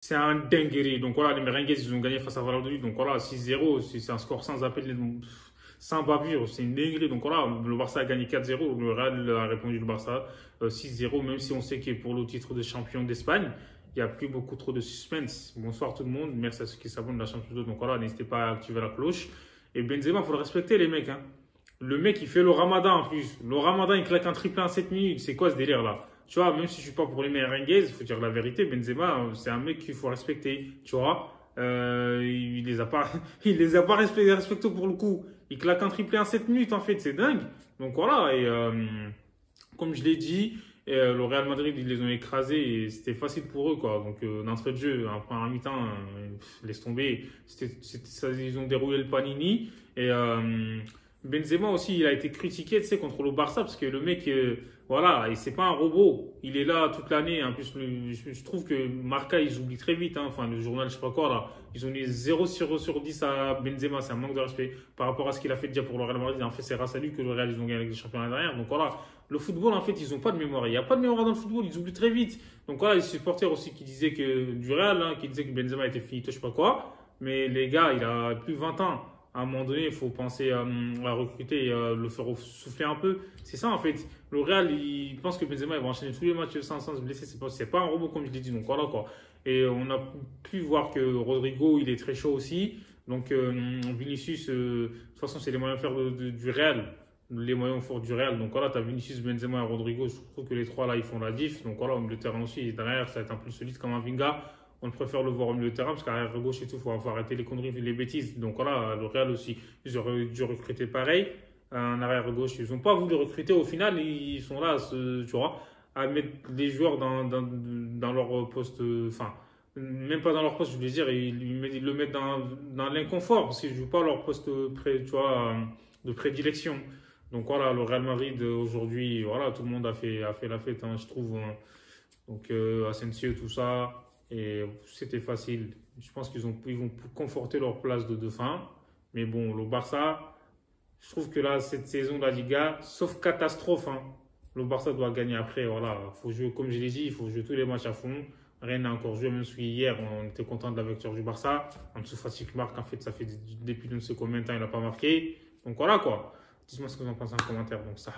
C'est un dinguerie. Donc voilà, les Merengues, ils ont gagné face à Valladolid. Donc voilà, 6-0, c'est un score sans appel, sans bavure. C'est une dinguerie. Donc voilà, le Barça a gagné 4-0. Le Real a répondu le Barça 6-0, même si on sait que pour le titre de champion d'Espagne, il n'y a plus beaucoup trop de suspense. Bonsoir tout le monde. Merci à ceux qui s'abonnent à la Champions. Donc voilà, n'hésitez pas à activer la cloche. Et Benzema, il faut le respecter, les mecs, hein. Le mec, il fait le ramadan en plus. Le ramadan, il claque un triplé en 7 minutes. C'est quoi ce délire-là? Tu vois, même si je suis pas pour les merengues, il faut dire la vérité. Benzema, c'est un mec qu'il faut respecter. Tu vois, il les a pas, il les a pas respectés pour le coup. Il claque un triplé en 7 minutes, en fait. C'est dingue. Donc voilà. Et comme je l'ai dit, le Real Madrid, ils les ont écrasés et c'était facile pour eux, quoi. Donc, d'entrée de jeu, en première mi-temps, laisse tomber. Ils ont déroulé le Panini. Et Benzema aussi, il a été critiqué, tu sais, contre le Barça parce que le mec, voilà, et c'est pas un robot. Il est là toute l'année. En plus, je trouve que Marca, ils oublient très vite, hein. Enfin, le journal, je sais pas quoi, là. Ils ont mis 0 sur 10 à Benzema. C'est un manque de respect par rapport à ce qu'il a fait déjà pour le Real Madrid. En fait, c'est grâce à lui que le Real, ils ont gagné avec les championnats derrière. Donc voilà. Le football, en fait, ils n'ont pas de mémoire. Il n'y a pas de mémoire dans le football, ils oublient très vite. Donc voilà, les supporters aussi qui disaient que du Real, hein, qui disaient que Benzema était finito, je sais pas quoi. Mais les gars, il a plus de 20 ans. À un moment donné, il faut penser à recruter et le faire souffler un peu. C'est ça, en fait. Le Real, il pense que Benzema il va enchaîner tous les matchs sans se blesser. C'est pas un robot, comme je l'ai dit. Donc voilà, quoi. Et on a pu voir que Rodrigo, il est très chaud aussi. Donc Vinicius, de toute façon, c'est les moyens forts du Real. Les moyens forts du Real. Donc voilà, tu as Vinicius, Benzema et Rodrigo. Je trouve que les trois là, ils font la diff. Donc voilà, au milieu de terrain aussi. Et derrière, ça va être un peu solide comme un Vinga. On préfère le voir au milieu de terrain parce qu'arrière gauche et tout, il faut arrêter les conneries, les bêtises. Donc voilà, le Real aussi, ils auraient dû recruter pareil. Un arrière gauche, ils n'ont pas voulu recruter. Au final, ils sont là, tu vois, à mettre les joueurs dans leur poste. Enfin, même pas dans leur poste, je veux dire, ils le mettent dans l'inconfort parce qu'ils ne jouent pas leur poste tu vois, de prédilection. Donc voilà, le Real Madrid aujourd'hui, voilà, tout le monde a fait la fête, hein, je trouve, hein. Donc Asensio, tout ça. Et c'était facile. Je pense ils vont conforter leur place de fin. Mais bon, le Barça, je trouve que là, cette saison de la Liga, sauf catastrophe, hein, le Barça doit gagner après. Voilà, faut jouer, comme je l'ai dit, il faut jouer tous les matchs à fond. Rien n'a encore joué, même si hier, on était content de la victoire du Barça. Ansu Fati marque, en fait, ça fait depuis je ne sais combien de temps, il n'a pas marqué. Donc voilà quoi. Dites-moi ce que vous en pensez en commentaire. Donc ça,